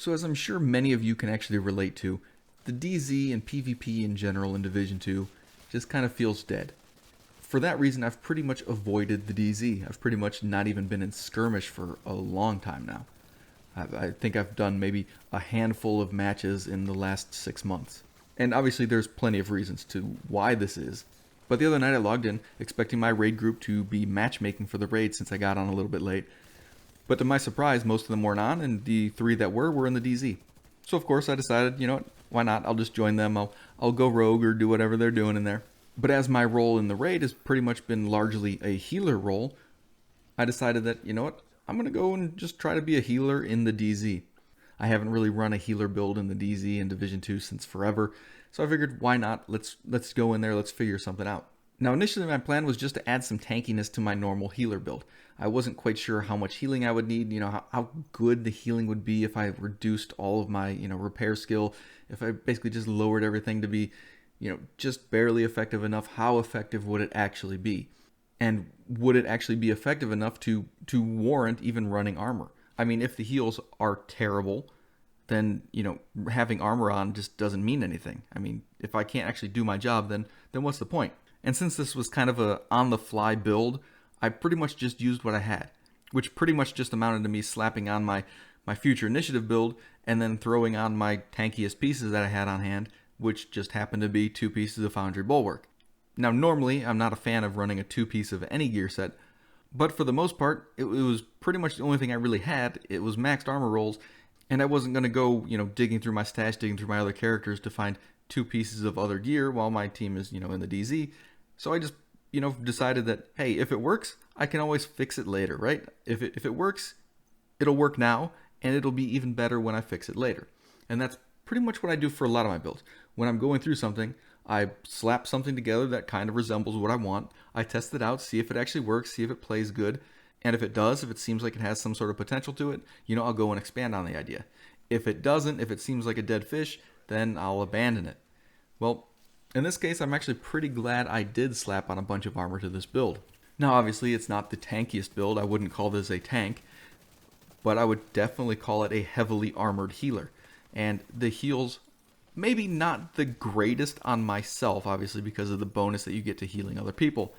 So as I'm sure many of you can actually relate to, the DZ and PvP in general in Division 2 just kind of feels dead. For that reason, I've pretty much avoided the DZ. I've pretty much not even been in skirmish for a long time now. I think I've done maybe a handful of matches in the last 6 months. And obviously there's plenty of reasons to why this is. But the other night I logged in expecting my raid group to be matchmaking for the raid since I got on a little bit late. But to my surprise, most of them weren't on, and the 3 that were in the DZ. So of course I decided, you know what, why not? I'll just join them. I'll go rogue or do whatever they're doing in there. But as my role in the raid has pretty much been largely a healer role, I decided that, you know what, I'm going to go and just try to be a healer in the DZ. I haven't really run a healer build in the DZ in Division 2 since forever, so I figured why not, let's go in there, let's figure something out. Now initially my plan was just to add some tankiness to my normal healer build. I wasn't quite sure how much healing I would need, how good the healing would be if I reduced all of my, repair skill, if I basically just lowered everything to be, just barely effective enough. How effective would it actually be? And would it actually be effective enough to warrant even running armor? I mean, if the heals are terrible, then, having armor on just doesn't mean anything. I mean, if I can't actually do my job, then what's the point? And since this was kind of a on-the-fly build, I pretty much just used what I had, which pretty much just amounted to me slapping on my future initiative build and then throwing on my tankiest pieces that I had on hand, which just happened to be 2 pieces of Foundry Bulwark. Now normally I'm not a fan of running a 2-piece of any gear set, but for the most part it was pretty much the only thing I really had. It was maxed armor rolls, and I wasn't going to go digging through my stash, digging through my other characters to find 2 pieces of other gear while my team is in the DZ. So I just decided that, hey, if it works, I can always fix it later, right? If it works, it'll work now, and it'll be even better when I fix it later. And that's pretty much what I do for a lot of my builds. When I'm going through something, I slap something together that kind of resembles what I want. I test it out, see if it actually works, see if it plays good. And if it does, if it seems like it has some sort of potential to it, I'll go and expand on the idea. If it doesn't, if it seems like a dead fish, then I'll abandon it. Well, in this case, I'm actually pretty glad I did slap on a bunch of armor to this build. Now, obviously, it's not the tankiest build. I wouldn't call this a tank, but I would definitely call it a heavily armored healer. And the heals, maybe not the greatest on myself, obviously, because of the bonus that you get to healing other people,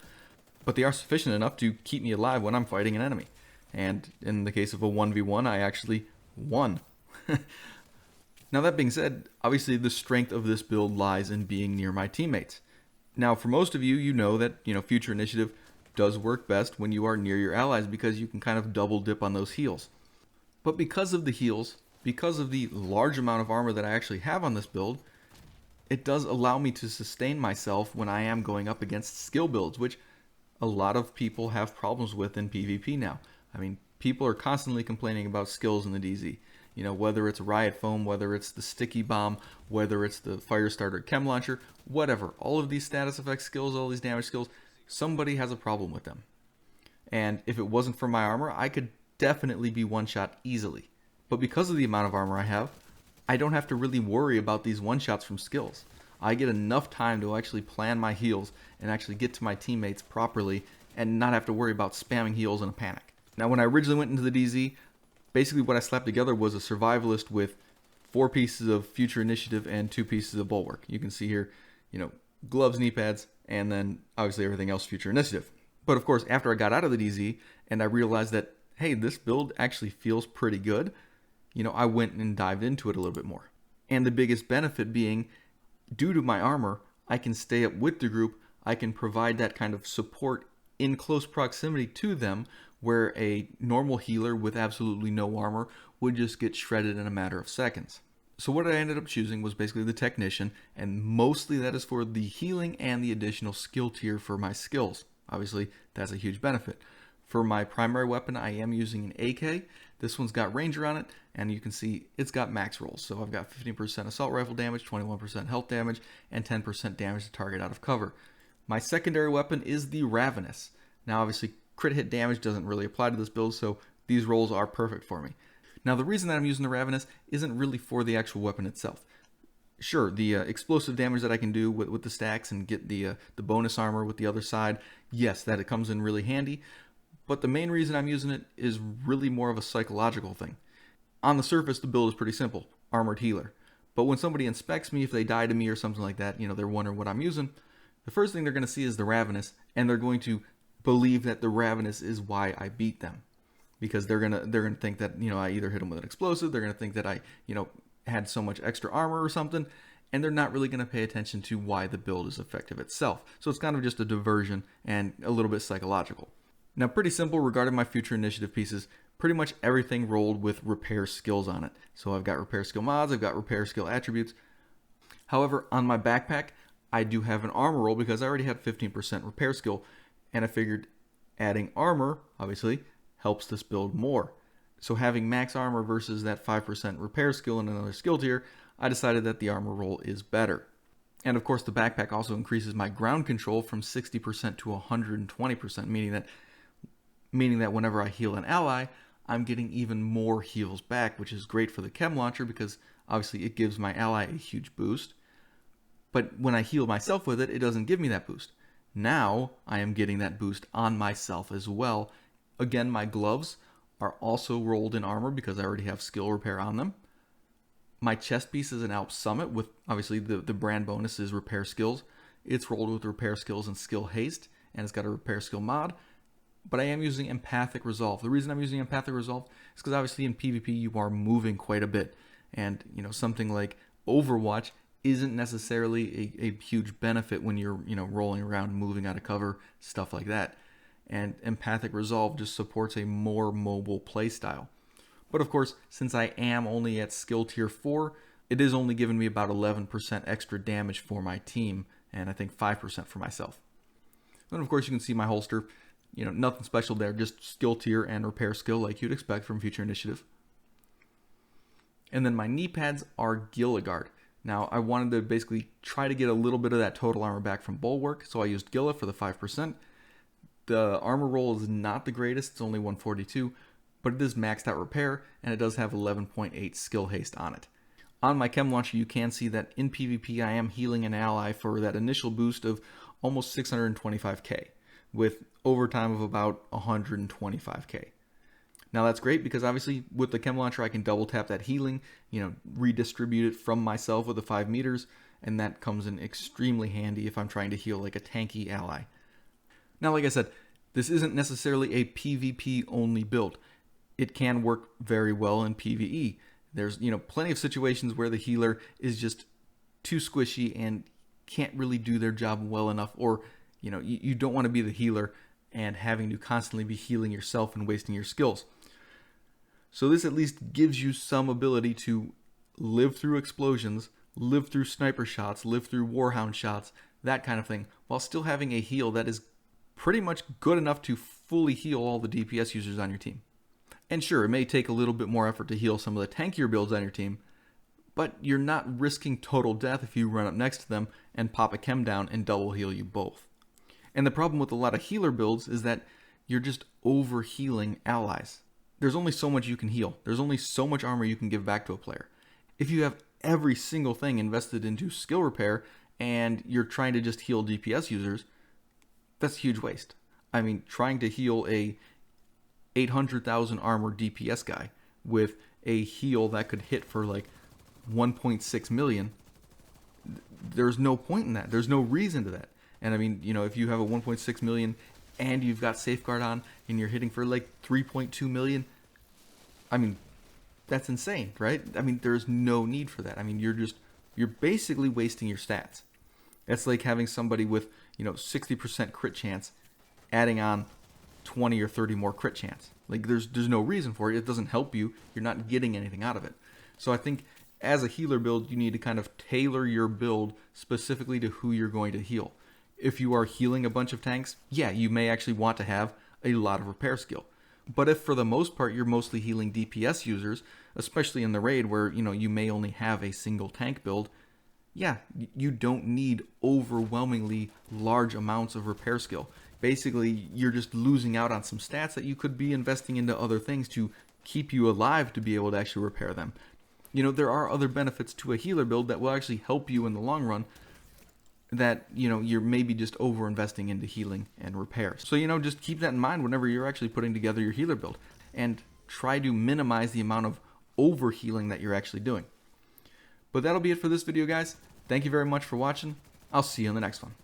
but they are sufficient enough to keep me alive when I'm fighting an enemy. And in the case of a 1v1, I actually won. Now that being said, obviously the strength of this build lies in being near my teammates. Now for most of you, you know that Future Initiative does work best when you are near your allies because you can kind of double dip on those heals. But because of the heals, because of the large amount of armor that I actually have on this build, it does allow me to sustain myself when I am going up against skill builds, which a lot of people have problems with in PvP now. I mean, people are constantly complaining about skills in the DZ. Whether it's Riot Foam, whether it's the Sticky Bomb, whether it's the Firestarter Chem Launcher, whatever. All of these status effect skills, all these damage skills, somebody has a problem with them. And if it wasn't for my armor, I could definitely be one-shot easily. But because of the amount of armor I have, I don't have to really worry about these one-shots from skills. I get enough time to actually plan my heals and actually get to my teammates properly and not have to worry about spamming heals in a panic. Now, when I originally went into the DZ, basically what I slapped together was a survivalist with 4 pieces of Future Initiative and 2 pieces of Bulwark. You can see here, gloves, knee pads, and then obviously everything else Future Initiative. But of course, after I got out of the DZ and I realized that, hey, this build actually feels pretty good, I went and dived into it a little bit more. And the biggest benefit being, due to my armor, I can stay up with the group, I can provide that kind of support in close proximity to them, where a normal healer with absolutely no armor would just get shredded in a matter of seconds. So what I ended up choosing was basically the Technician, and mostly that is for the healing and the additional skill tier for my skills. Obviously, that's a huge benefit. For my primary weapon, I am using an AK. This one's got Ranger on it, and you can see it's got max rolls. So I've got 15% assault rifle damage, 21% health damage, and 10% damage to target out of cover. My secondary weapon is the Ravenous. Now obviously, crit hit damage doesn't really apply to this build, so these rolls are perfect for me. Now the reason that I'm using the Ravenous isn't really for the actual weapon itself. Sure, the explosive damage that I can do with the stacks and get the bonus armor with the other side, yes, that it comes in really handy. But the main reason I'm using it is really more of a psychological thing. On the surface, the build is pretty simple, armored healer. But when somebody inspects me, if they die to me or something like that, they're wondering what I'm using, the first thing they're going to see is the ravenous, and they're going to believe that the ravenous is why I beat them. Because they're gonna think that, I either hit them with an explosive, they're gonna think that I, had so much extra armor or something, and they're not really gonna pay attention to why the build is effective itself. So it's kind of just a diversion and a little bit psychological. Now, pretty simple regarding my future initiative pieces. Pretty much everything rolled with repair skills on it. So I've got repair skill mods, I've got repair skill attributes. However, on my backpack, I do have an armor roll because I already had 15% repair skill, and I figured adding armor, obviously, helps this build more. So having max armor versus that 5% repair skill in another skill tier, I decided that the armor roll is better. And of course the backpack also increases my ground control from 60% to 120%, meaning that whenever I heal an ally, I'm getting even more heals back, which is great for the chem launcher because obviously it gives my ally a huge boost. But when I heal myself with it, it doesn't give me that boost. Now I am getting that boost on myself as well. Again, my gloves are also rolled in armor because I already have skill repair on them. My chest piece is an Alps Summit with obviously the brand bonus is repair skills. It's rolled with repair skills and skill haste, and it's got a repair skill mod. But I am using empathic resolve. The reason I'm using empathic resolve is because obviously in PvP you are moving quite a bit. And something like Overwatch isn't necessarily a huge benefit when you're rolling around, moving out of cover, stuff like that. And empathic resolve just supports a more mobile playstyle. But of course, since I am only at skill tier 4, it is only giving me about 11% extra damage for my team, and I think 5% for myself. And of course you can see my holster, nothing special there, just skill tier and repair skill like you'd expect from future initiative. And then my knee pads are Gila guard. Now I wanted to basically try to get a little bit of that total armor back from Bulwark, so I used Gila for the 5%. The armor roll is not the greatest, it's only 142, but it is maxed out repair, and it does have 11.8 skill haste on it. On my chem launcher, you can see that in PvP I am healing an ally for that initial boost of almost 625k, with overtime of about 125k. Now that's great because obviously with the chem launcher I can double tap that healing, redistribute it from myself with the 5 meters, and that comes in extremely handy if I'm trying to heal like a tanky ally. Now, like I said, this isn't necessarily a PvP only build. It can work very well in PvE. There's, plenty of situations where the healer is just too squishy and can't really do their job well enough, or, you don't want to be the healer and having to constantly be healing yourself and wasting your skills. So this at least gives you some ability to live through explosions, live through sniper shots, live through warhound shots, that kind of thing, while still having a heal that is pretty much good enough to fully heal all the DPS users on your team. And sure, it may take a little bit more effort to heal some of the tankier builds on your team, but you're not risking total death if you run up next to them and pop a chem down and double heal you both. And the problem with a lot of healer builds is that you're just over healing allies. There's only so much you can heal. There's only so much armor you can give back to a player. If you have every single thing invested into skill repair and you're trying to just heal DPS users, that's a huge waste. I mean, trying to heal a 800,000 armor DPS guy with a heal that could hit for like 1.6 million, there's no point in that. There's no reason to that. And I mean, if you have a 1.6 million and you've got safeguard on and you're hitting for like 3.2 million, I mean, that's insane, right? I mean, there's no need for that. I mean, you're basically wasting your stats. That's like having somebody with, 60% crit chance adding on 20 or 30 more crit chance. Like there's no reason for it. It doesn't help you. You're not getting anything out of it. So I think as a healer build, you need to kind of tailor your build specifically to who you're going to heal. If you are healing a bunch of tanks, yeah, you may actually want to have a lot of repair skill. But if for the most part you're mostly healing DPS users, especially in the raid where you may only have a single tank build, yeah, you don't need overwhelmingly large amounts of repair skill. Basically, you're just losing out on some stats that you could be investing into other things to keep you alive to be able to actually repair them. There are other benefits to a healer build that will actually help you in the long run that, you're maybe just over investing into healing and repair. So, just keep that in mind whenever you're actually putting together your healer build and try to minimize the amount of overhealing that you're actually doing. But that'll be it for this video, guys. Thank you very much for watching. I'll see you in the next one.